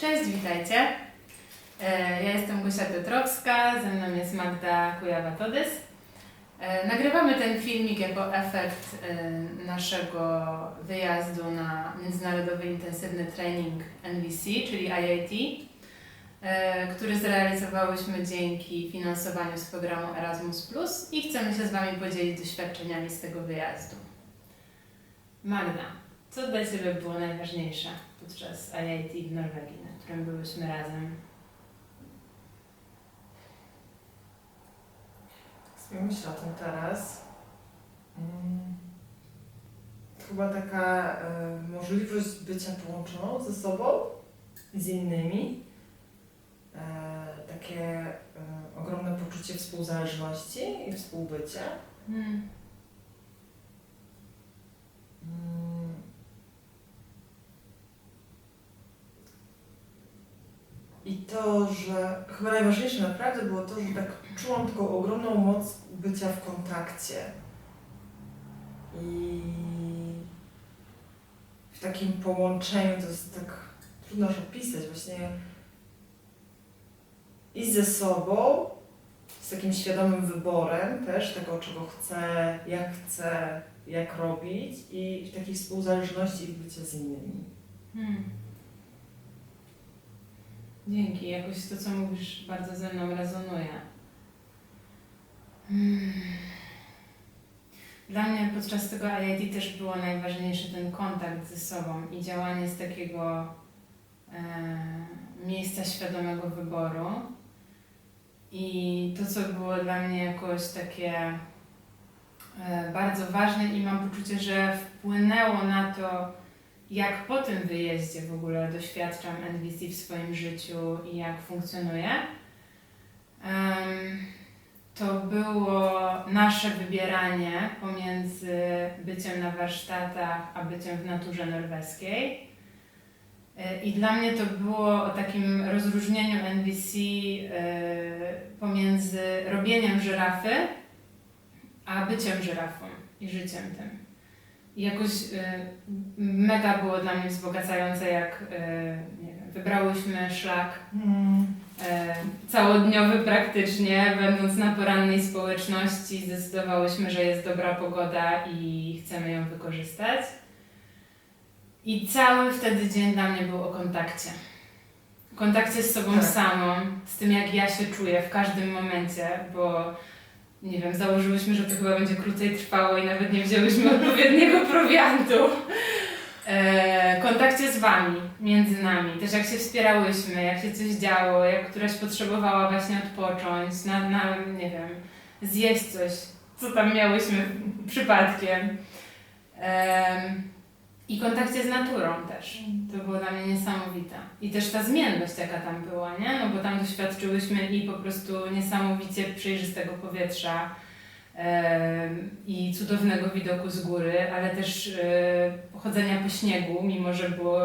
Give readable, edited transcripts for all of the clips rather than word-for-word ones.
Cześć, witajcie. Ja jestem Gosia Piotrowska, ze mną jest Magda Kujawa-Todys. Nagrywamy ten filmik jako efekt naszego wyjazdu na Międzynarodowy Intensywny Trening NVC, czyli IIT, który zrealizowałyśmy dzięki finansowaniu z programu Erasmus+, i chcemy się z Wami podzielić doświadczeniami z tego wyjazdu. Magda, co dla Ciebie było najważniejsze podczas IIT w Norwegii, na którym byłyśmy razem? Myślę o tym teraz. Chyba taka możliwość bycia połączoną ze sobą i z innymi. Takie ogromne poczucie współzależności i współbycia. I to, że chyba najważniejsze naprawdę było to, że tak czułam taką ogromną moc bycia w kontakcie. I w takim połączeniu, to jest tak trudno aż opisać, właśnie i ze sobą, z takim świadomym wyborem też tego, czego chcę, jak robić, i w takiej współzależności i bycia z innymi. Dzięki, jakoś to, co mówisz, bardzo ze mną rezonuje. Dla mnie podczas tego IIT też było najważniejszy ten kontakt ze sobą i działanie z takiego miejsca świadomego wyboru. I to, co było dla mnie jakoś takie bardzo ważne, i mam poczucie, że wpłynęło na to, jak po tym wyjeździe w ogóle doświadczam NVC w swoim życiu i jak funkcjonuje, to było nasze wybieranie pomiędzy byciem na warsztatach a byciem w naturze norweskiej. I dla mnie to było o takim rozróżnieniu NVC pomiędzy robieniem żyrafy a byciem żyrafą i życiem tym. I jakoś mega było dla mnie wzbogacające, jak nie wiem, wybrałyśmy szlak całodniowy praktycznie, będąc na porannej społeczności, zdecydowałyśmy, że jest dobra pogoda i chcemy ją wykorzystać. I cały wtedy dzień dla mnie był o kontakcie. Kontakcie z sobą samą, z tym, jak ja się czuję w każdym momencie, bo nie wiem, założyłyśmy, że to chyba będzie krócej trwało i nawet nie wzięłyśmy odpowiedniego prowiantu. Kontakcie z Wami, między nami, też jak się wspierałyśmy, jak się coś działo, jak któraś potrzebowała właśnie odpocząć, nie wiem, zjeść coś, co tam miałyśmy przypadkiem. I kontakcie z naturą też. To było dla mnie niesamowite. I też ta zmienność, jaka tam była, nie? No bo tam doświadczyłyśmy i po prostu niesamowicie przejrzystego powietrza i cudownego widoku z góry, ale też chodzenia po śniegu, mimo że było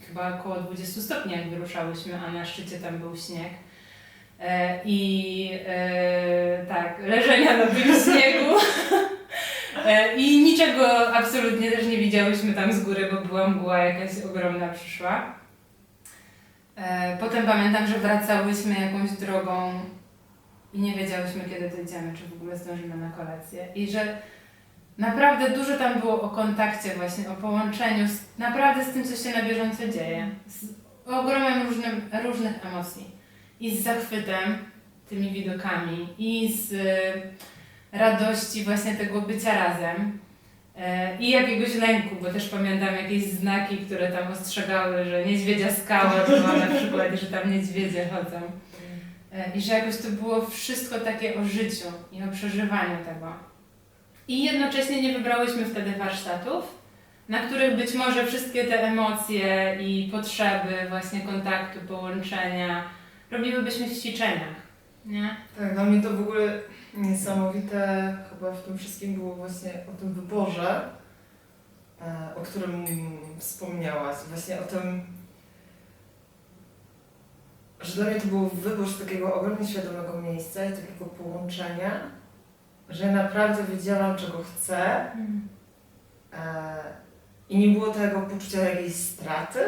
chyba około 20 stopni, jak wyruszałyśmy, a na szczycie tam był śnieg. Tak, leżenia na tym śniegu. I niczego absolutnie też nie widziałyśmy tam z góry, bo była mgła jakaś ogromna przyszła. Potem pamiętam, że wracałyśmy jakąś drogą i nie wiedziałyśmy, kiedy dojdziemy, czy w ogóle zdążymy na kolację. I że naprawdę dużo tam było o kontakcie właśnie, o połączeniu naprawdę z tym, co się na bieżąco dzieje. Z ogromem różnych emocji. I z zachwytem tymi widokami, i z radości właśnie tego bycia razem i jakiegoś lęku, bo też pamiętam jakieś znaki, które tam ostrzegały, że niedźwiedzia skała była na przykład, że tam niedźwiedzie chodzą. I że jakoś to było wszystko takie o życiu i o przeżywaniu tego. I jednocześnie nie wybrałyśmy wtedy warsztatów, na których być może wszystkie te emocje i potrzeby właśnie kontaktu, połączenia robiłybyśmy w ćwiczeniach, nie? Tak, dla mnie to w ogóle niesamowite chyba w tym wszystkim było właśnie o tym wyborze, o którym wspomniałaś. Właśnie o tym, że dla mnie to był wybór z takiego ogromnie świadomego miejsca i takiego połączenia, że ja naprawdę wiedziałam, czego chcę, i nie było tego poczucia jakiejś straty,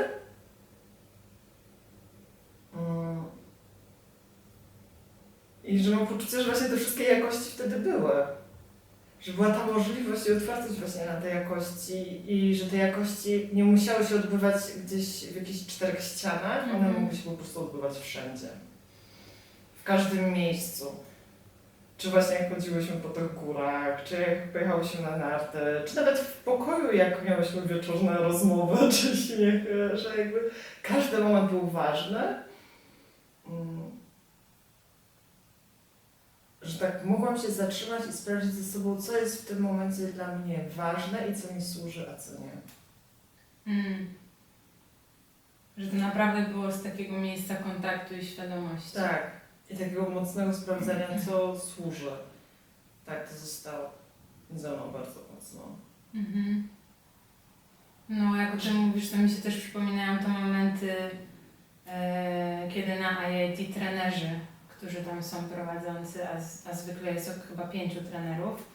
mam poczucie, że właśnie te wszystkie jakości wtedy były. Że była ta możliwość i otwartość właśnie na te jakości i że te jakości nie musiały się odbywać gdzieś w jakichś 4 ścianach, one mogły się po prostu odbywać wszędzie. W każdym miejscu. Czy właśnie jak chodziłyśmy po tych górach, czy jak pojechałyśmy na narty, czy nawet w pokoju jak miałyśmy wieczorne rozmowy, czy śmiechy, że jakby każdy moment był ważny. Że tak mogłam się zatrzymać i sprawdzić ze sobą, co jest w tym momencie dla mnie ważne i co mi służy, a co nie. Że to naprawdę było z takiego miejsca kontaktu i świadomości. Tak. I takiego mocnego sprawdzenia, co służy. Tak, to zostało ze mną bardzo mocno. Mhm. No, jak o tym mówisz, to mi się też przypominają te momenty, kiedy na IIT trenerzy, którzy tam są prowadzący, a zwykle jest chyba 5 trenerów,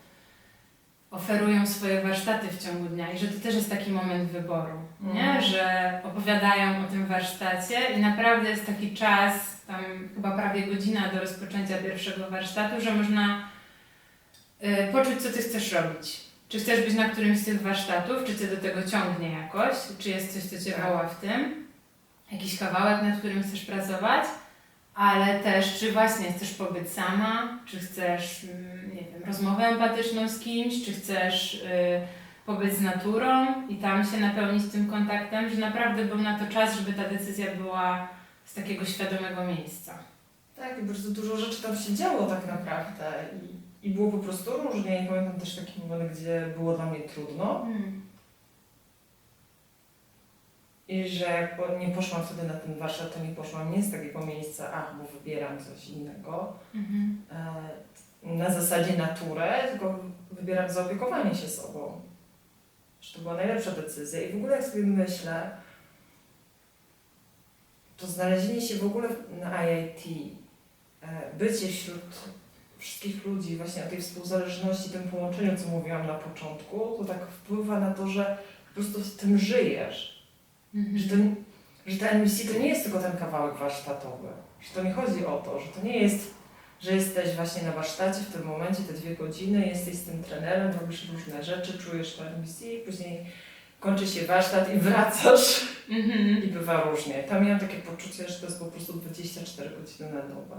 oferują swoje warsztaty w ciągu dnia i że to też jest taki moment wyboru, nie? Że opowiadają o tym warsztacie i naprawdę jest taki czas, tam chyba prawie godzina do rozpoczęcia pierwszego warsztatu, że można poczuć, co ty chcesz robić. Czy chcesz być na którymś z tych warsztatów, czy cię do tego ciągnie jakoś, czy jest coś, co cię woła w tym, jakiś kawałek, nad którym chcesz pracować, ale też, czy właśnie chcesz pobyć sama, czy chcesz, nie wiem, rozmowę empatyczną z kimś, czy chcesz pobyć z naturą i tam się napełnić tym kontaktem, że naprawdę był na to czas, żeby ta decyzja była z takiego świadomego miejsca. Tak, i bardzo dużo rzeczy tam się działo tak naprawdę i było po prostu różnie. I pamiętam też taki moment, gdzie było dla mnie trudno. I że jak nie poszłam wtedy na ten warsztat, to nie poszłam nie z takiego miejsca, bo wybieram coś innego, na zasadzie naturę, tylko wybieram zaopiekowanie się sobą. Że to była najlepsza decyzja. I w ogóle jak sobie myślę, to znalezienie się w ogóle na IIT, bycie wśród wszystkich ludzi, właśnie o tej współzależności, tym połączeniu, co mówiłam na początku, to tak wpływa na to, że po prostu z tym żyjesz. Że ta NBC to nie jest tylko ten kawałek warsztatowy. Że to nie chodzi o to, że to nie jest, że jesteś właśnie na warsztacie w tym momencie, te 2 godziny, jesteś z tym trenerem, robisz różne rzeczy, czujesz to NBC, później kończy się warsztat i wracasz i bywa różnie. Tam miałam takie poczucie, że to jest po prostu 24 godziny na dobę.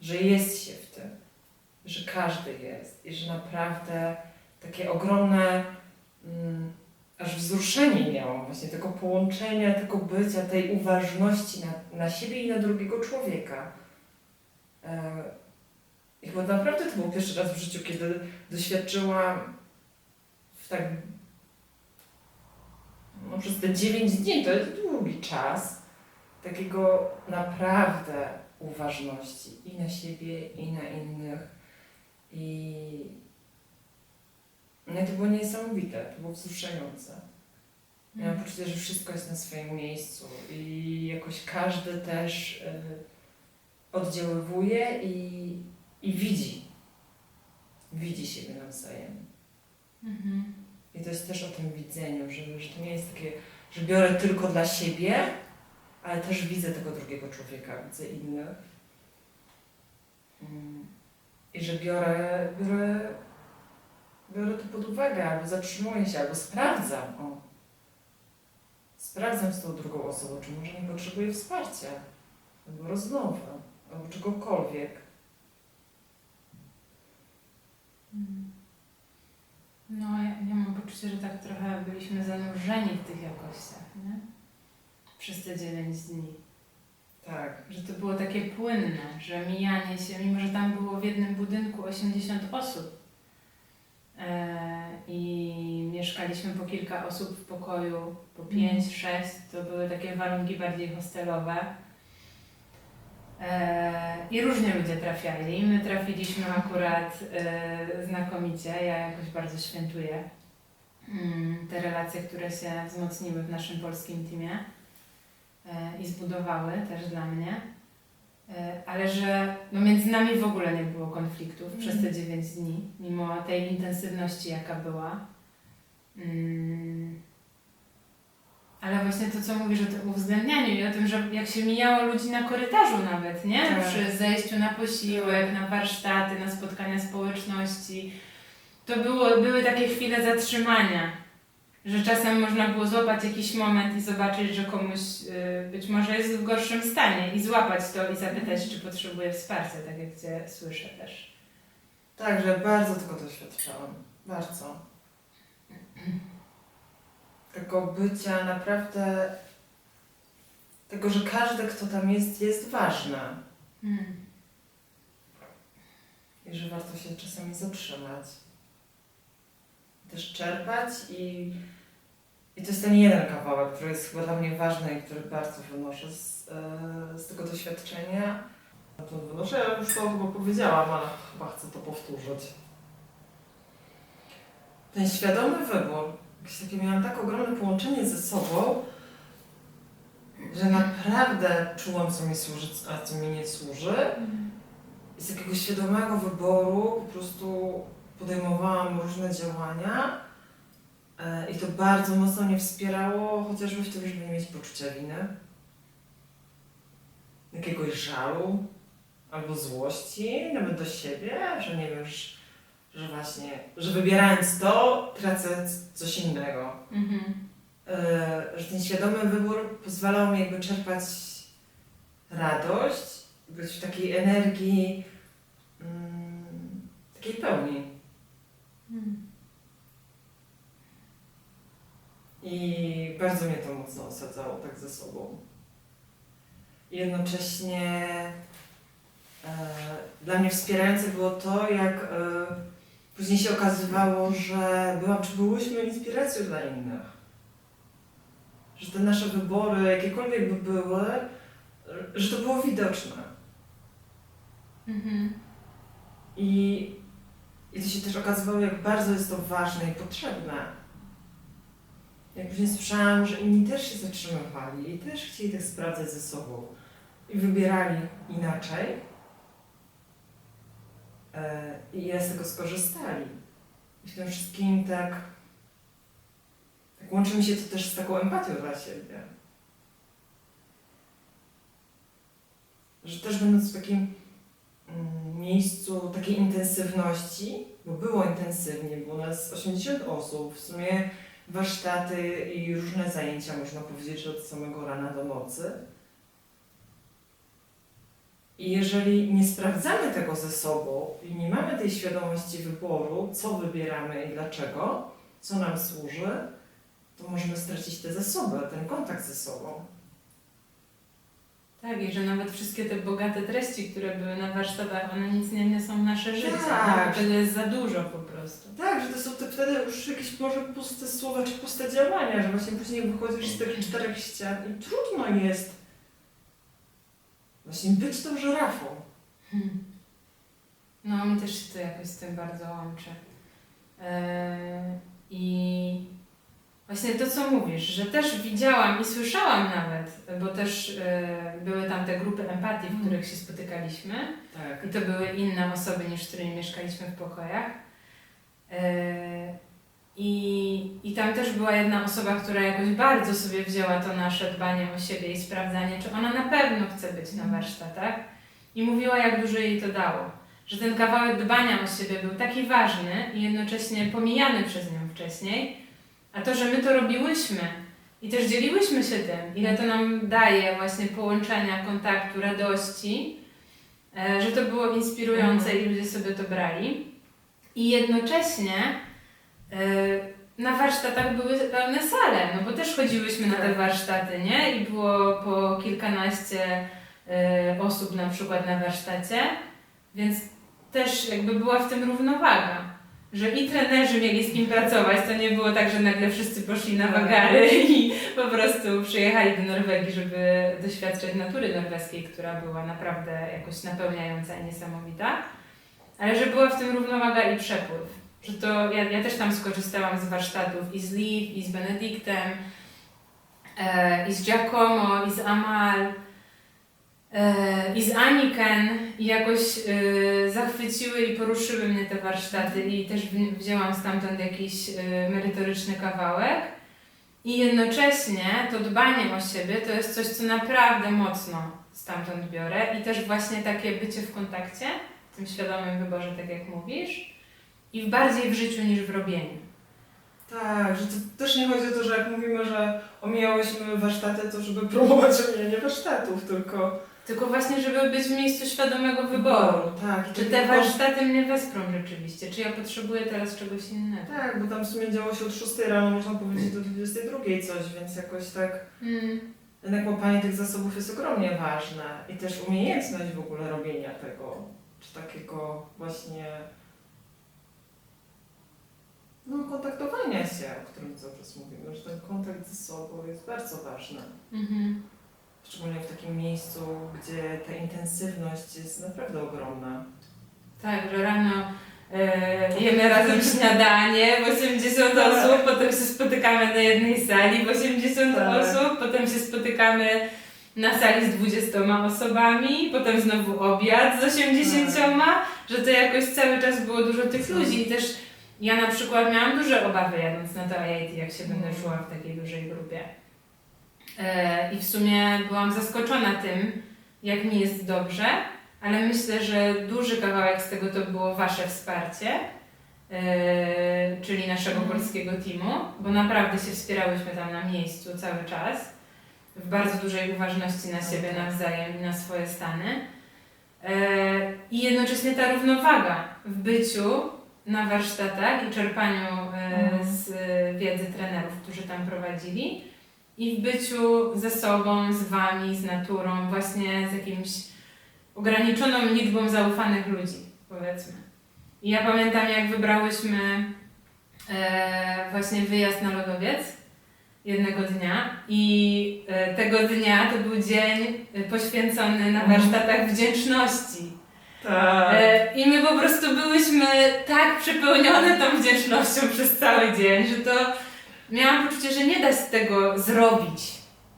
Że jest się w tym, że każdy jest i że naprawdę takie ogromne aż wzruszenie miałam właśnie tego połączenia, tego bycia, tej uważności na siebie i na drugiego człowieka. I chyba naprawdę to był pierwszy raz w życiu, kiedy doświadczyłam przez te 9 dni, to jest długi czas, takiego naprawdę uważności i na siebie, i na innych. No i to było niesamowite, to było wzruszające. Miałam poczucie, że wszystko jest na swoim miejscu i jakoś każdy też oddziaływuje i widzi siebie nawzajem. I to jest też o tym widzeniu, że to nie jest takie, że biorę tylko dla siebie, ale też widzę tego drugiego człowieka, widzę innych. I że biorę to pod uwagę, albo zatrzymuję się, albo sprawdzam. Sprawdzam z tą drugą osobą, czy może nie potrzebuje wsparcia, albo rozmowy, albo czegokolwiek. No, ja mam poczucie, że tak trochę byliśmy zanurzeni w tych jakościach, nie? Przez te 9 dni. Tak. Że to było takie płynne, że mijanie się, mimo że tam było w jednym budynku 80 osób i mieszkaliśmy po kilka osób w pokoju, po 5, 6, to były takie warunki bardziej hostelowe. I różnie ludzie trafiali. My trafiliśmy akurat znakomicie. Ja jakoś bardzo świętuję te relacje, które się wzmocniły w naszym polskim teamie i zbudowały też dla mnie. Ale że między nami w ogóle nie było konfliktów przez te 9 dni, mimo tej intensywności, jaka była. Ale właśnie to, co mówisz o tym uwzględnianiu i o tym, że jak się mijało ludzi na korytarzu nawet, nie? Tak. Przy zejściu na posiłek, na warsztaty, na spotkania społeczności, to były takie chwile zatrzymania, że czasem można było złapać jakiś moment i zobaczyć, że komuś być może jest w gorszym stanie i złapać to i zapytać, czy potrzebuje wsparcia, tak jak Cię słyszę też. Tak, że bardzo tego doświadczałam. Bardzo. Tego bycia naprawdę, tego, że każdy, kto tam jest ważny. I że warto się czasami zatrzymać. Też czerpać i to jest ten jeden kawałek, który jest chyba dla mnie ważny i który bardzo wynoszę z tego doświadczenia. To wynoszę, ja już to chyba powiedziałam, ale chyba chcę to powtórzyć. Ten świadomy wybór, miałam tak ogromne połączenie ze sobą, że naprawdę czułam, co mi służy, a co mi nie służy. I z takiego świadomego wyboru po prostu podejmowałam różne działania i to bardzo mocno mnie wspierało, chociażby w tym, żeby nie mieć poczucia winy, jakiegoś żalu albo złości, nawet do siebie, że nie wiem, że właśnie, że wybierając to, tracę coś innego. Że ten świadomy wybór pozwalał mi jakby czerpać radość, być w takiej energii, takiej pełni. I bardzo mnie to mocno osadzało tak ze sobą. I jednocześnie dla mnie wspierające było to, jak później się okazywało, że byłyśmy inspiracją dla innych. Że te nasze wybory, jakiekolwiek by były, że to było widoczne. I to się też okazywało, jak bardzo jest to ważne i potrzebne. Jak później słyszałam, że inni też się zatrzymywali i też chcieli tak sprawdzać ze sobą i wybierali inaczej i z tego skorzystali. I w tym wszystkim tak łączy mi się to też z taką empatią dla siebie. Że też będąc w takim miejscu takiej intensywności, bo było intensywnie, było nas 80 osób, w sumie warsztaty i różne zajęcia, można powiedzieć, że od samego rana do nocy. I jeżeli nie sprawdzamy tego ze sobą i nie mamy tej świadomości wyboru, co wybieramy i dlaczego, co nam służy, to możemy stracić te zasoby, ten kontakt ze sobą. Tak, i że nawet wszystkie te bogate treści, które były na warsztatach, one nic nie wniosą w nasze życie. Tak. To jest za dużo po prostu. Tak, że to są wtedy już jakieś może puste słowa czy puste działania, że właśnie później wychodzisz z tych 4 ścian i trudno jest właśnie być tą żyrafą. No, mi też się to jakoś z tym bardzo łączy. I właśnie to, co mówisz, że też widziałam i słyszałam nawet, bo też były tam te grupy empatii, w których się spotykaliśmy. Tak. I to były inne osoby, niż z którymi mieszkaliśmy w pokojach. I tam też była jedna osoba, która jakoś bardzo sobie wzięła to nasze dbanie o siebie i sprawdzanie, czy ona na pewno chce być na warsztatach. I mówiła, jak dużo jej to dało. Że ten kawałek dbania o siebie był taki ważny i jednocześnie pomijany przez nią wcześniej. A to, że my to robiłyśmy i też dzieliłyśmy się tym, ile to nam daje właśnie połączenia, kontaktu, radości, że to było inspirujące i ludzie sobie to brali. I jednocześnie na warsztatach były pełne sale, no bo też chodziłyśmy na te warsztaty, nie? I było po kilkanaście osób na przykład na warsztacie, więc też jakby była w tym równowaga. Że i trenerzy mieli z kim pracować, to nie było tak, że nagle wszyscy poszli na wagary i po prostu przyjechali do Norwegii, żeby doświadczać natury norweskiej, która była naprawdę jakoś napełniająca i niesamowita, ale że była w tym równowaga i przepływ. Że to ja też tam skorzystałam z warsztatów i z Liv, i z Benediktem, i z Giacomo, i z Amal, i z Aniken i jakoś zachwyciły i poruszyły mnie te warsztaty i też wzięłam stamtąd jakiś merytoryczny kawałek I jednocześnie to dbanie o siebie to jest coś, co naprawdę mocno stamtąd biorę i też właśnie takie bycie w kontakcie, w tym świadomym wyborze, tak jak mówisz, i bardziej w życiu niż w robieniu. Tak, że to też nie chodzi o to, że jak mówimy, że omijałyśmy warsztaty, to żeby promować omijanie warsztatów, Tylko właśnie, żeby być w miejscu świadomego wyboru. Tak. Czy te warsztaty mnie wesprą rzeczywiście? Czy ja potrzebuję teraz czegoś innego? Tak, bo tam w sumie działo się od 6 rano, można powiedzieć do 22 coś, więc jakoś tak jednak łapanie tych zasobów jest ogromnie ważne i też umiejętność w ogóle robienia tego, czy takiego właśnie kontaktowania się, o którym cały czas mówimy, że ten kontakt ze sobą jest bardzo ważny. Szczególnie w takim miejscu, gdzie ta intensywność jest naprawdę ogromna. Tak, że rano jemy razem śniadanie w 80 osób, potem się spotykamy na jednej sali w 80 osób, potem się spotykamy na sali z 20 osobami, potem znowu obiad z 80, że to jakoś cały czas było dużo tych ludzi i też ja na przykład miałam duże obawy jadąc na to IIT, jak się będę czuła w takiej dużej grupie. I w sumie byłam zaskoczona tym, jak mi jest dobrze, ale myślę, że duży kawałek z tego to było Wasze wsparcie, czyli naszego polskiego teamu, bo naprawdę się wspierałyśmy tam na miejscu cały czas, w bardzo dużej uważności na siebie nawzajem i na swoje stany. I jednocześnie ta równowaga w byciu na warsztatach i czerpaniu z wiedzy trenerów, którzy tam prowadzili, i w byciu ze sobą, z Wami, z naturą, właśnie z jakimś ograniczoną liczbą zaufanych ludzi, powiedzmy. I ja pamiętam, jak wybrałyśmy właśnie wyjazd na lodowiec jednego dnia i tego dnia to był dzień poświęcony na warsztatach wdzięczności. Tak. I my po prostu byłyśmy tak przepełnione tą wdzięcznością przez cały dzień, że to miałam poczucie, że nie da się tego zrobić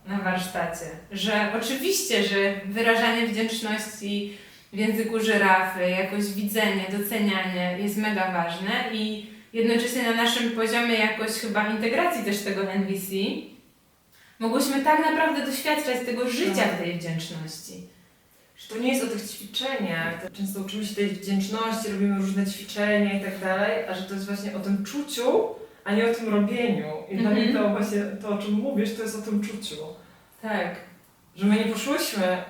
na warsztacie. Że oczywiście, że wyrażanie wdzięczności w języku żyrafy, jakoś widzenie, docenianie jest mega ważne i jednocześnie na naszym poziomie jakoś chyba integracji też tego NVC mogłyśmy tak naprawdę doświadczać tego życia w tej wdzięczności. Że to nie jest o tych ćwiczeniach. Często uczymy się tej wdzięczności, robimy różne ćwiczenia i tak dalej, a że to jest właśnie o tym czuciu, a nie o tym robieniu. I dla mnie to właśnie to, o czym mówisz, to jest o tym czuciu. Tak. Że my nie poszłyśmy,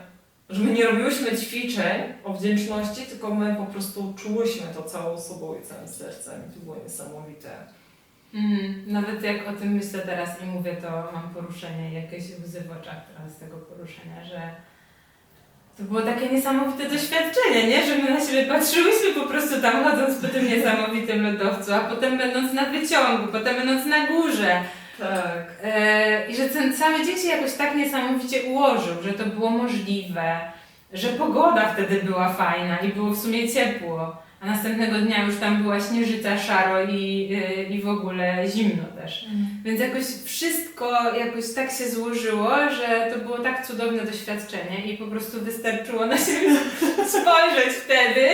że my nie robiłyśmy ćwiczeń o wdzięczności, tylko my po prostu czułyśmy to całą sobą i całym sercem. I to było niesamowite. Nawet jak o tym myślę teraz i mówię, to mam poruszenie i jakieś łzy w oczach teraz z tego poruszenia, że to było takie niesamowite doświadczenie, nie? Że my na siebie patrzyłyśmy po prostu tam chodząc po tym niesamowitym lodowcu, a potem będąc na wyciągu, potem będąc na górze. Tak. I że ten cały dzień się jakoś tak niesamowicie ułożył, że to było możliwe, że pogoda wtedy była fajna i było w sumie ciepło, a następnego dnia już tam była śnieżyca, szaro i w ogóle zimno też. Więc jakoś wszystko jakoś tak się złożyło, że to było tak cudowne doświadczenie i po prostu wystarczyło na siebie spojrzeć wtedy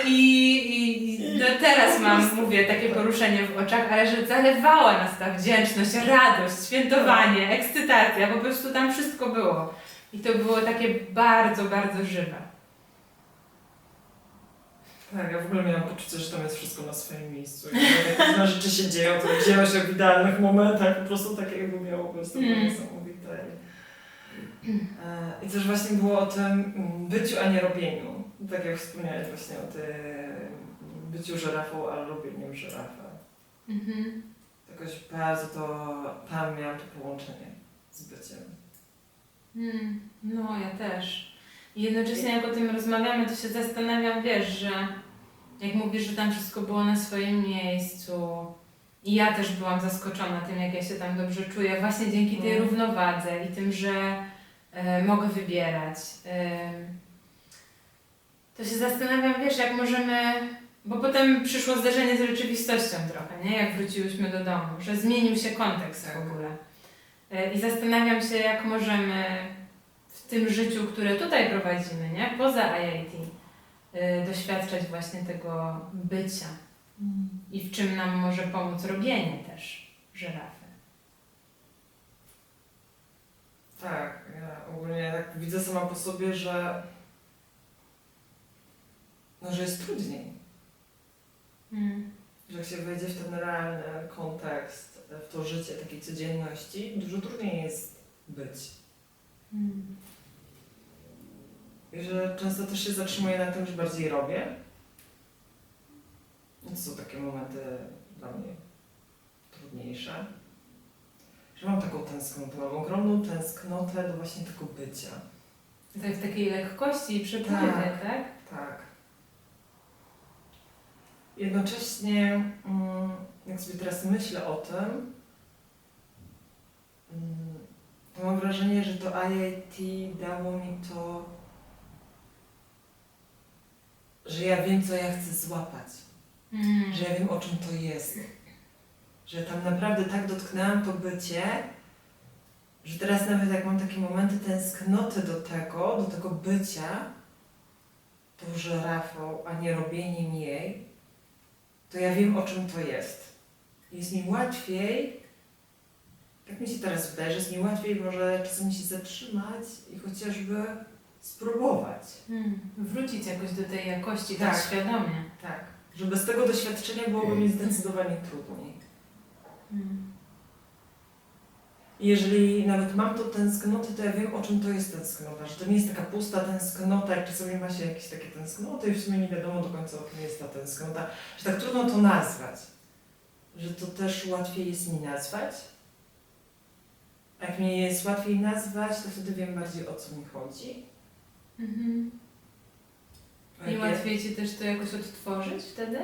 i do teraz mówię, takie poruszenie w oczach, ale że zalewała nas ta wdzięczność, radość, świętowanie, ekscytacja, po prostu tam wszystko było. I to było takie bardzo, bardzo żywe. Tak, ja w ogóle miałam poczucie, że tam jest wszystko na swoim miejscu. I jak różne rzeczy się dzieją, to dzieją się w idealnych momentach, po prostu tak jakby miało być, to było niesamowite. I też właśnie było o tym byciu, a nie robieniu. Tak jak wspomniałeś właśnie o tym byciu żyrafą, a robieniu żyrafy. Jakoś bardzo tam miałam to połączenie z byciem. No, ja też. I jednocześnie jak o tym rozmawiamy, to się zastanawiam, wiesz, że jak mówisz, że tam wszystko było na swoim miejscu i ja też byłam zaskoczona tym, jak ja się tam dobrze czuję, właśnie dzięki tej równowadze i tym, że mogę wybierać. To się zastanawiam, wiesz, jak możemy, bo potem przyszło zderzenie z rzeczywistością trochę, nie? Jak wróciłyśmy do domu, że zmienił się kontekst w ogóle. I zastanawiam się, jak możemy w tym życiu, które tutaj prowadzimy, nie? Poza IIT, doświadczać właśnie tego bycia. I w czym nam może pomóc robienie też żyrafy. Tak, ja ogólnie tak widzę sama po sobie, że że jest trudniej. Że jak się wejdzie w ten realny kontekst, w to życie takiej codzienności, dużo trudniej jest być. I że często też się zatrzymuję na tym, że bardziej robię. I to są takie momenty dla mnie trudniejsze. Że mam taką tęsknotę, mam ogromną tęsknotę do właśnie tego bycia. Tak w takiej lekkości i przepływie, tak? Tak. Jednocześnie, jak sobie teraz myślę o tym, to mam wrażenie, że to IIT dało mi to, że ja wiem, co ja chcę złapać. Że ja wiem, o czym to jest. Że tam naprawdę tak dotknęłam to bycie, że teraz nawet jak mam takie momenty tęsknoty do tego bycia, tą żyrafą, a nie robieniem jej, to ja wiem, o czym to jest. Jest mi łatwiej, tak mi się teraz wydaje, że jest mi łatwiej może czasami się zatrzymać i chociażby spróbować. Wrócić jakoś do tej jakości, Tak. tak świadomie. Tak. Że bez tego doświadczenia byłoby mi zdecydowanie trudniej. I jeżeli nawet mam tą tęsknotę, to ja wiem, o czym to jest tęsknota. Że to nie jest taka pusta tęsknota, jak czasami ma się jakieś takie tęsknoty i w sumie nie wiadomo do końca, o czym jest ta tęsknota. Że tak trudno to nazwać. Że to też łatwiej jest mi nazwać. A jak mi jest łatwiej nazwać, to wtedy wiem bardziej, o co mi chodzi. A I jak łatwiej Ci też to jakoś odtworzyć wtedy?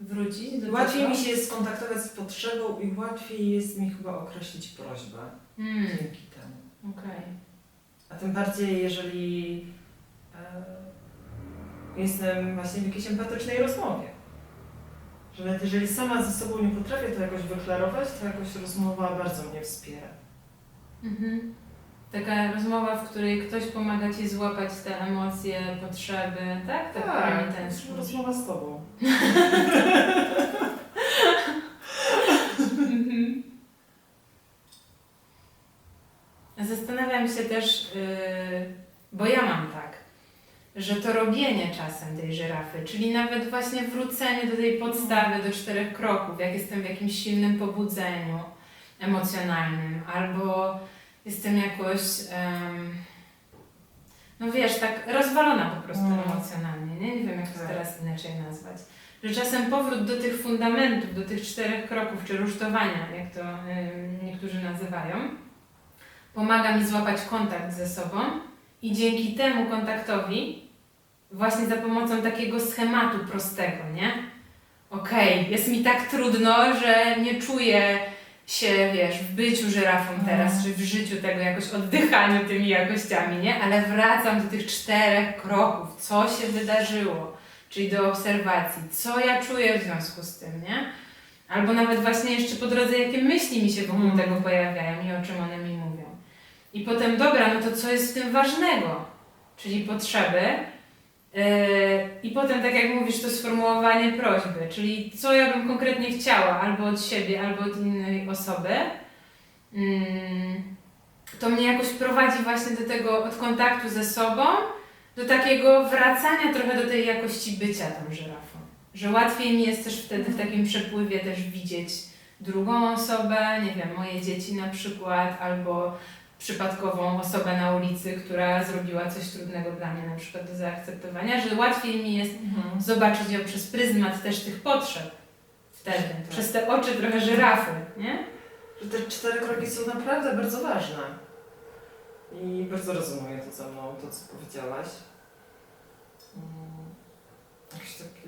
Wrócić do łatwiej tego? mi się skontaktować z potrzebą i łatwiej jest mi chyba określić prośbę dzięki temu. Okej. A tym bardziej, jeżeli jestem właśnie w jakiejś empatycznej rozmowie. Że nawet jeżeli sama ze sobą nie potrafię to jakoś wyklarować, to jakoś rozmowa bardzo mnie wspiera. Taka rozmowa, w której ktoś pomaga Ci złapać te emocje, potrzeby, tak? Tak, którymi tęsknisz. rozmowa z Tobą. Zastanawiam się też, bo ja mam tak, że to robienie czasem tej żyrafy, czyli nawet właśnie wrócenie do tej podstawy, do 4 kroków, jak jestem w jakimś silnym pobudzeniu emocjonalnym, albo jestem jakoś, no wiesz, tak rozwalona po prostu emocjonalnie, nie wiem jak to teraz inaczej nazwać. Że czasem powrót do tych fundamentów, do tych 4 kroków, czy rusztowania, jak to niektórzy nazywają, pomaga mi złapać kontakt ze sobą i dzięki temu kontaktowi, właśnie za pomocą takiego schematu prostego, nie? Okej, jest mi tak trudno, że nie czuję się, wiesz, w byciu żyrafą teraz, czy w życiu tego jakoś oddychaniu tymi jakościami, nie? Ale wracam do tych 4 kroków, co się wydarzyło, czyli do obserwacji, co ja czuję w związku z tym, nie? Albo nawet właśnie jeszcze po drodze, jakie myśli mi się wokół tego pojawiają i o czym one mi mówią. I potem, dobra, no to co jest w tym ważnego? Czyli potrzeby. I potem, tak jak mówisz, to sformułowanie prośby, czyli co ja bym konkretnie chciała, albo od siebie, albo od innej osoby. To mnie jakoś prowadzi właśnie do tego, od kontaktu ze sobą, do takiego wracania trochę do tej jakości bycia tą żyrafą. Że łatwiej mi jest też wtedy w takim przepływie też widzieć drugą osobę, nie wiem, moje dzieci na przykład, albo przypadkową osobę na ulicy, która zrobiła coś trudnego dla mnie na przykład do zaakceptowania, że łatwiej mi jest zobaczyć ją przez pryzmat też tych potrzeb wtedy, przez te oczy trochę żyrafy, nie? Że te 4 kroki są naprawdę bardzo ważne. I bardzo rezonuje to ze mną, to co powiedziałaś.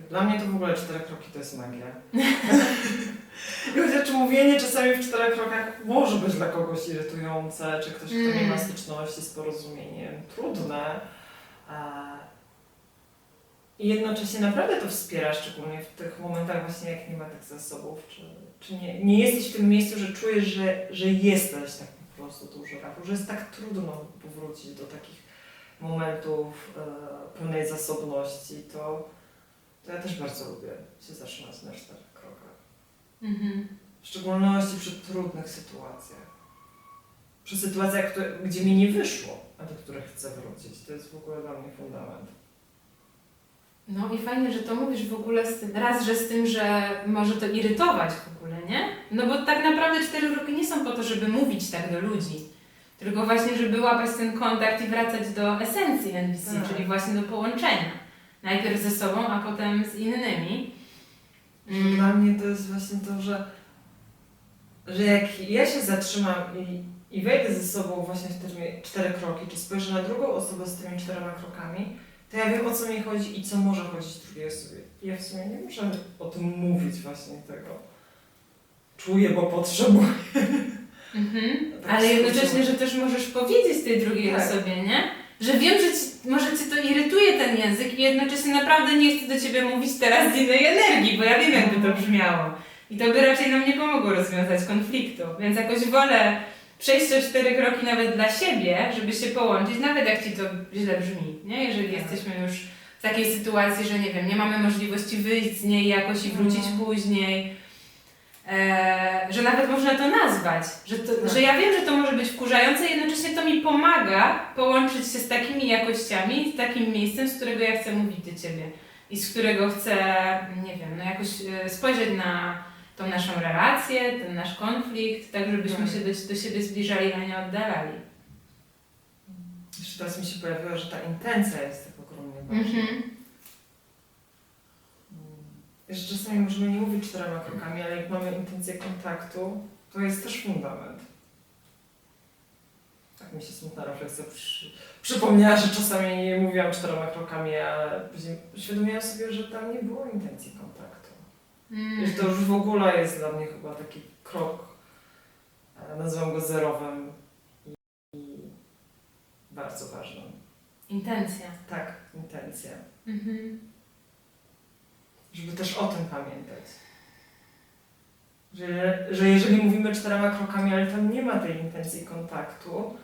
Dla mnie to w ogóle 4 kroki to jest magia. I chociaż mówienie czasami w 4 krokach może być dla kogoś irytujące, czy ktoś, kto nie ma styczności z porozumieniem, trudne. I jednocześnie naprawdę to wspiera, szczególnie w tych momentach właśnie jak nie ma tych zasobów, czy nie jesteś w tym miejscu, że czujesz, że jesteś tak po prostu tą żyrafą, że jest tak trudno powrócić do takich momentów pełnej zasobności, to ja też bardzo lubię się zatrzymać na 4 krokach. W szczególności przy trudnych sytuacjach. przy sytuacjach, gdzie mi nie wyszło, a do których chcę wrócić. To jest w ogóle dla mnie fundament. No i fajnie, że to mówisz w ogóle raz, że z tym, że może to irytować w ogóle, nie? No bo tak naprawdę 4 kroki nie są po to, żeby mówić tak do ludzi, tylko właśnie, żeby łapać ten kontakt i wracać do esencji NVC, Tak. czyli właśnie do połączenia. Najpierw ze sobą, a potem z innymi. Dla mnie to jest właśnie to, że jak ja się zatrzymam i wejdę ze sobą właśnie w te 4 kroki, czy spojrzę na drugą osobę z tymi 4 krokami, to ja wiem, o co mi chodzi i co może chodzić drugiej osobie. Ja w sumie nie muszę o tym mówić właśnie tego. Czuję, bo potrzebuję. Tak Ale się jednocześnie, uczyłam. że też możesz powiedzieć tej drugiej Tak. osobie, nie? Że wiem, że może Cię to irytuje ten język i jednocześnie naprawdę nie chcę do Ciebie mówić teraz z innej energii, bo ja wiem, jakby to brzmiało. I to by raczej nam nie pomogło rozwiązać konfliktu. Więc jakoś wolę przejść o 4 kroki nawet dla siebie, żeby się połączyć, nawet jak Ci to źle brzmi, nie? Jeżeli Tak. jesteśmy już w takiej sytuacji, że nie wiem, nie mamy możliwości wyjść z niej jakoś i wrócić później. Że nawet można to nazwać, że ja wiem, że to może być wkurzające, jednocześnie to mi pomaga połączyć się z takimi jakościami, z takim miejscem, z którego ja chcę mówić do Ciebie i z którego chcę, nie wiem, no jakoś spojrzeć na tą naszą relację, ten nasz konflikt, tak żebyśmy się do siebie zbliżali, a nie oddalali. Jeszcze teraz mi się pojawiło, że ta intencja jest tak ogromnie ważna. Że czasami możemy nie mówić 4 krokami, ale jak mamy intencję kontaktu, to jest też fundament. Tak mi się smutna refleksja przypomniała, że czasami nie mówiłam 4 krokami, ale później uświadomiłam sobie, że tam nie było intencji kontaktu. I że to już w ogóle jest dla mnie chyba taki krok, nazywam go zerowym i bardzo ważnym. Intencja. Tak, intencja. Żeby też o tym pamiętać. Że jeżeli mówimy 4 krokami, ale tam nie ma tej intencji kontaktu,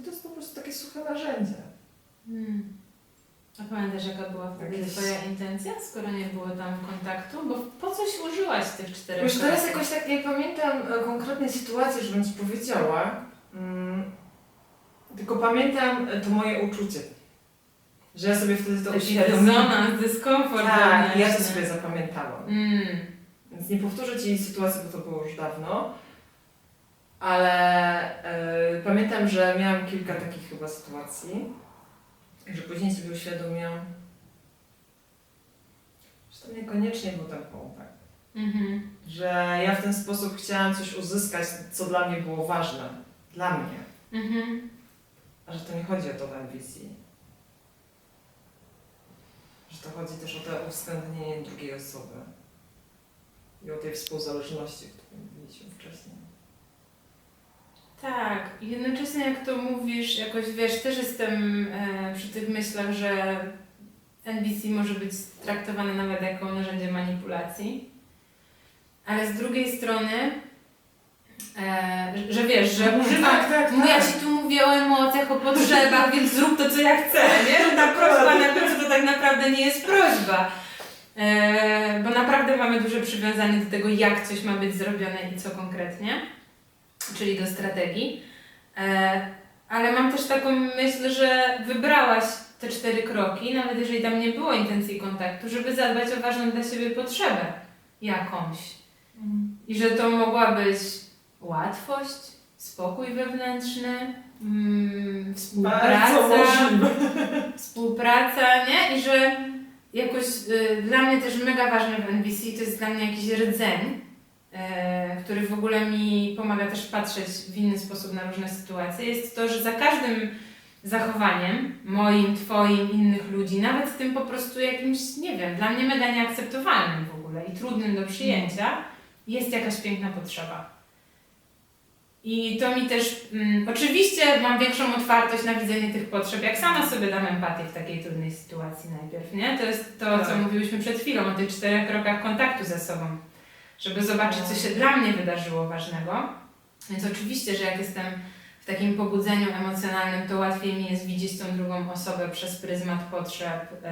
to jest po prostu takie suche narzędzie. A pamiętasz, jaka była wtedy Jakieś- Twoja intencja, skoro nie było tam kontaktu? Bo po coś użyłaś tych 4 Już teraz kroków? jakoś tak nie pamiętam konkretnej sytuacji, żebym Ci powiedziała, tylko pamiętam to moje uczucie. Że ja sobie wtedy to Taki uświadomiłam. dysonans, dyskomfort. Tak, ja to wewnętrzny. sobie zapamiętałam. Więc nie powtórzę Ci sytuacji, bo to było już dawno. Ale pamiętam, że miałam kilka takich chyba sytuacji, że później sobie uświadomiłam, że to niekoniecznie był ten kontakt. Że ja w ten sposób chciałam coś uzyskać, co dla mnie było ważne. Dla mnie. A że to nie chodzi o to w ambicji. Że to chodzi też o to uwzględnienie drugiej osoby. I o tej współzależności, o której mówiliśmy wcześniej. Tak, i jednocześnie jak to mówisz, jakoś wiesz, też jestem przy tych myślach, że NVC może być traktowane nawet jako narzędzie manipulacji, ale z drugiej strony, że wiesz, że używam, no ja Ci tu mówię o emocjach, o potrzebach, więc zrób to, co ja chcę, nie? Że ta prośba na końcu to tak naprawdę nie jest prośba. Bo naprawdę mamy duże przywiązanie do tego, jak coś ma być zrobione i co konkretnie, czyli do strategii. Ale mam też taką myśl, że wybrałaś te 4 kroki, nawet jeżeli tam nie było intencji kontaktu, żeby zadbać o ważną dla siebie potrzebę jakąś. I że to mogła być łatwość, spokój wewnętrzny, współpraca, nie? I że jakoś dla mnie też mega ważne w NVC to jest dla mnie jakiś rdzeń, który w ogóle mi pomaga też patrzeć w inny sposób na różne sytuacje. Jest to, że za każdym zachowaniem moim, Twoim, innych ludzi, nawet tym po prostu jakimś, nie wiem, dla mnie mega nieakceptowalnym w ogóle i trudnym do przyjęcia, jest jakaś piękna potrzeba. I to mi też, oczywiście mam większą otwartość na widzenie tych potrzeb, jak sama sobie dam empatię w takiej trudnej sytuacji najpierw, nie? To jest to, co mówiłyśmy przed chwilą, o tych 4 krokach kontaktu ze sobą, żeby zobaczyć, co się dla mnie wydarzyło ważnego. Więc oczywiście, że jak jestem w takim pobudzeniu emocjonalnym, to łatwiej mi jest widzieć tą drugą osobę przez pryzmat potrzeb,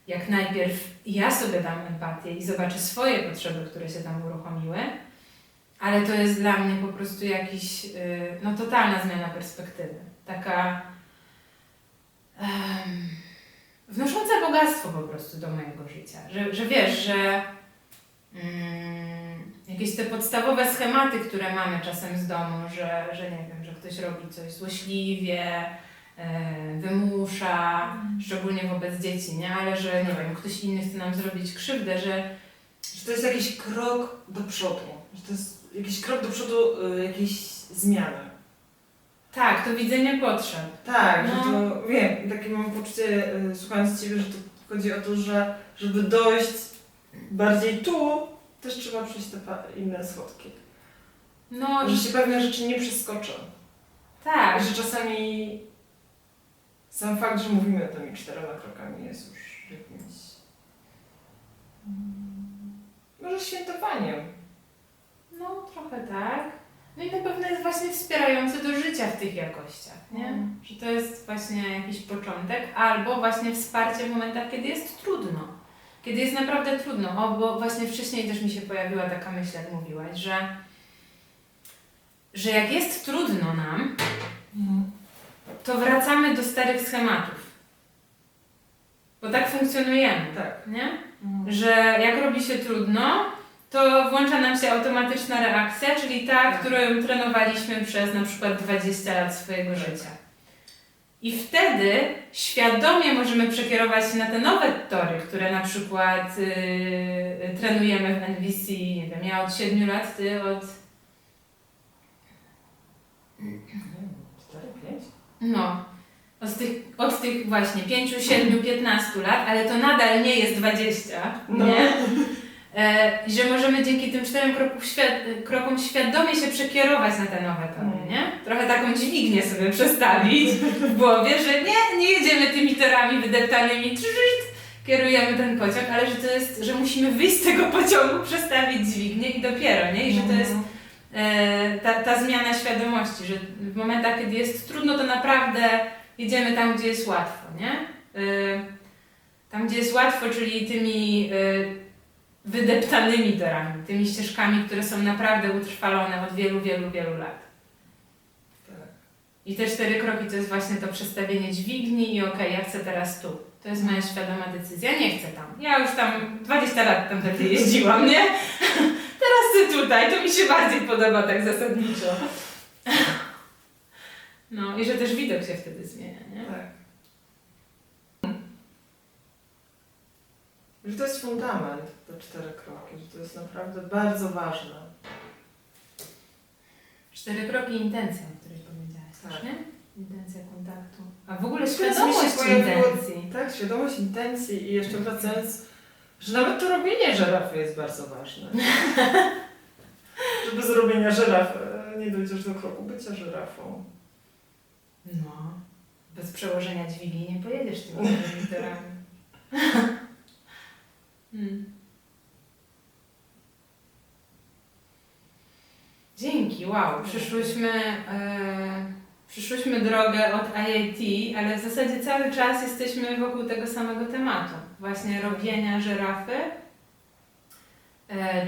jak najpierw ja sobie dam empatię i zobaczę swoje potrzeby, które się tam uruchomiły, ale ale to jest dla mnie po prostu jakiś, no totalna zmiana perspektywy. Taka wnosząca bogactwo po prostu do mojego życia. Że wiesz, że jakieś te podstawowe schematy, które mamy czasem z domu, że nie wiem, że ktoś robi coś złośliwie, wymusza, szczególnie wobec dzieci, nie? Ale że nie wiem, ktoś inny chce nam zrobić krzywdę, że to jest jakiś krok do przodu. Że to jest jakiś krok do przodu jakiejś zmiany. tak, to widzenie potrzeb. Tak, No. że to wiem, takie mam poczucie, słuchając Ciebie, że to chodzi o to, że żeby dojść bardziej tu, też trzeba przejść te inne schodki. No, Że się pewne rzeczy nie przeskoczą. tak. Że czasami sam fakt, że mówimy tymi 4 krokami jest już jakimś może świętowaniem. No, trochę tak. No i na pewno jest właśnie wspierający do życia w tych jakościach, nie? Że to jest właśnie jakiś początek, albo właśnie wsparcie w momentach, kiedy jest trudno. Kiedy jest naprawdę trudno. Bo właśnie wcześniej też mi się pojawiła taka myśl, jak mówiłaś, że jak jest trudno nam, to wracamy do starych schematów. Bo tak funkcjonujemy, Tak. nie? Że jak robi się trudno, to włącza nam się automatyczna reakcja, czyli ta, którą trenowaliśmy przez na przykład 20 lat swojego życia. I wtedy świadomie możemy przekierować się na te nowe tory, które na przykład trenujemy w NVC, nie wiem, ja od 7 lat, ty od... 4, 5? No, od tych właśnie 5, 7, 15 lat, ale to nadal nie jest 20, No. nie? I że możemy dzięki tym 4 krokom świadomie się przekierować na te nowe tory, nie? Trochę taką dźwignię sobie przestawić w głowie, że nie jedziemy tymi torami wydeptanymi, kierujemy ten pociąg, ale że to jest, że musimy wyjść z tego pociągu, przestawić dźwignię i dopiero, nie? I że to jest ta zmiana świadomości, że w momentach, kiedy jest trudno, to naprawdę jedziemy tam, gdzie jest łatwo, nie? Tam, gdzie jest łatwo, czyli tymi wydeptanymi torami, tymi ścieżkami, które są naprawdę utrwalone od wielu, wielu, wielu lat. Tak. I te 4 kroki to jest właśnie to przestawienie dźwigni i okej, ja chcę teraz tu. To jest moja świadoma decyzja, nie chcę tam. Ja już tam 20 lat tam wtedy jeździłam, nie? Teraz chcę tutaj, to mi się bardziej podoba tak zasadniczo. No i że też widok się wtedy zmienia, nie? Tak. Że to jest fundament, te 4 kroki, że to jest naprawdę bardzo ważne. 4 kroki intencja, o której powiedziałaś, Tak. też, nie? Intencja kontaktu. A w ogóle Teraz mi się świadomość pojawiło- intencji. Tak, świadomość intencji i jeszcze wracając, że nawet to robienie żyrafy jest bardzo ważne. Że bez robienia żyrafy nie dojdziesz do kroku bycia żyrafą. No, bez przełożenia dźwigni nie pojedziesz tymi torami. Dzięki, wow. Przyszłyśmy drogę od IAT, ale w zasadzie cały czas jesteśmy wokół tego samego tematu. Właśnie robienia żyrafy,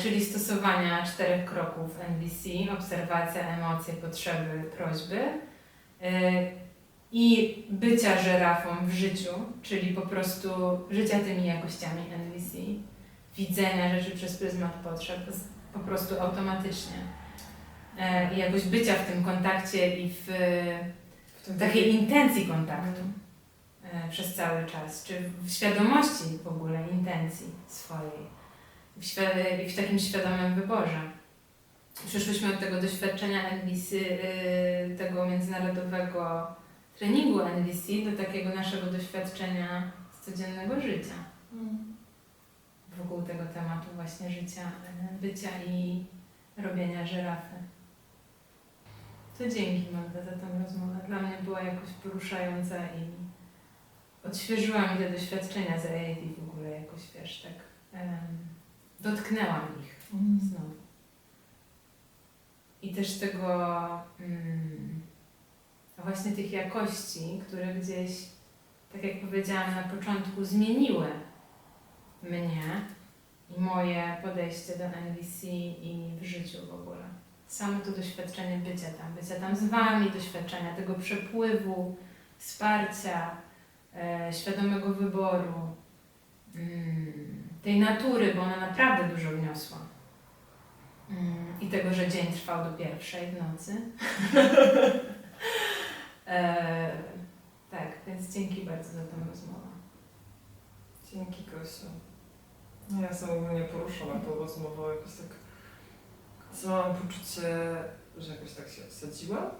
czyli stosowania 4 kroków NVC, obserwacja, emocje, potrzeby, prośby i bycia żyrafą w życiu, czyli po prostu życia tymi jakościami NVC, widzenia rzeczy przez pryzmat potrzeb, po prostu automatycznie. I jakoś bycia w tym kontakcie i w takiej intencji kontaktu przez cały czas, czy w świadomości w ogóle intencji swojej i w takim świadomym wyborze. Przyszłyśmy od tego doświadczenia NVC, tego międzynarodowego treningu NVC do takiego naszego doświadczenia z codziennego życia. Wokół tego tematu właśnie życia, bycia i robienia żyrafy. To dzięki, Magda, za tę rozmowę. Dla mnie była jakoś poruszająca i odświeżyła mi te doświadczenia z AAD w ogóle jakoś, wiesz, tak dotknęłam ich znowu. I też tego właśnie tych jakości, które gdzieś, tak jak powiedziałam na początku, zmieniły mnie i moje podejście do NVC i w życiu w ogóle. Samo to doświadczenie bycia tam z Wami, doświadczenia tego przepływu, wsparcia, świadomego wyboru, tej natury, bo ona naprawdę dużo wniosła. I tego, że dzień trwał do 1:00 w nocy. Tak, więc dzięki bardzo za tę rozmowę. Dzięki, Gosiu. Ja jestem ogólnie poruszona tą rozmową, jakoś tak... Mam poczucie, że jakoś tak się wsadziłam.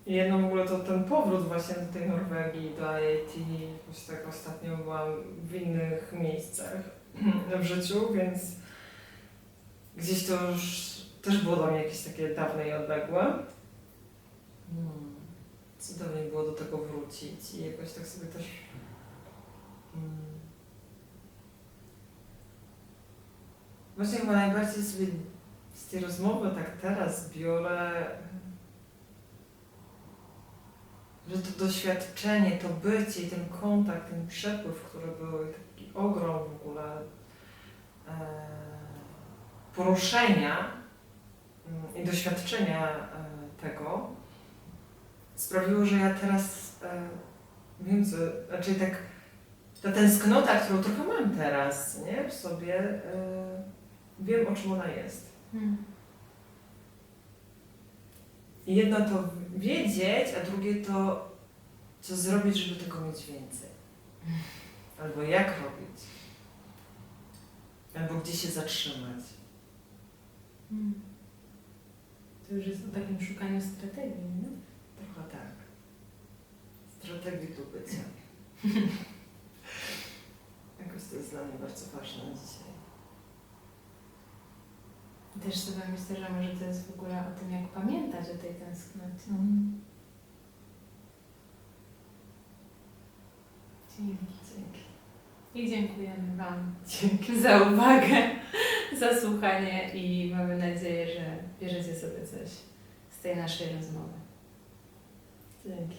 I jedno w ogóle to ten powrót właśnie do tej Norwegii, do IIT, jakoś tak ostatnio byłam w innych miejscach w życiu, więc gdzieś to już też było dla mnie jakieś takie dawne i odległe. Cudownie było do tego wrócić i jakoś tak sobie też właśnie chyba najbardziej sobie z tej rozmowy tak teraz biorę, że to doświadczenie, to bycie i ten kontakt, ten przepływ, który był i taki ogrom w ogóle poruszenia i doświadczenia tego sprawiło, że ja teraz wiem co, raczej tak ta tęsknota, którą trochę mam teraz, nie, w sobie, wiem o czym ona jest. I jedno to wiedzieć, a drugie to co zrobić, żeby tego mieć więcej. Albo jak robić. Albo gdzie się zatrzymać. To już jest o takim szukaniu strategii, nie? Trochę tak. Strategii tu bycia. Jakoś to jest dla mnie bardzo ważne dzisiaj. Też sobie myślę, że może to jest w ogóle o tym, jak pamiętać o tej tęsknocie. Dzięki. I dziękujemy Wam Dzięki. za uwagę, za słuchanie i mamy nadzieję, że bierzecie sobie coś z tej naszej rozmowy. Dzięki.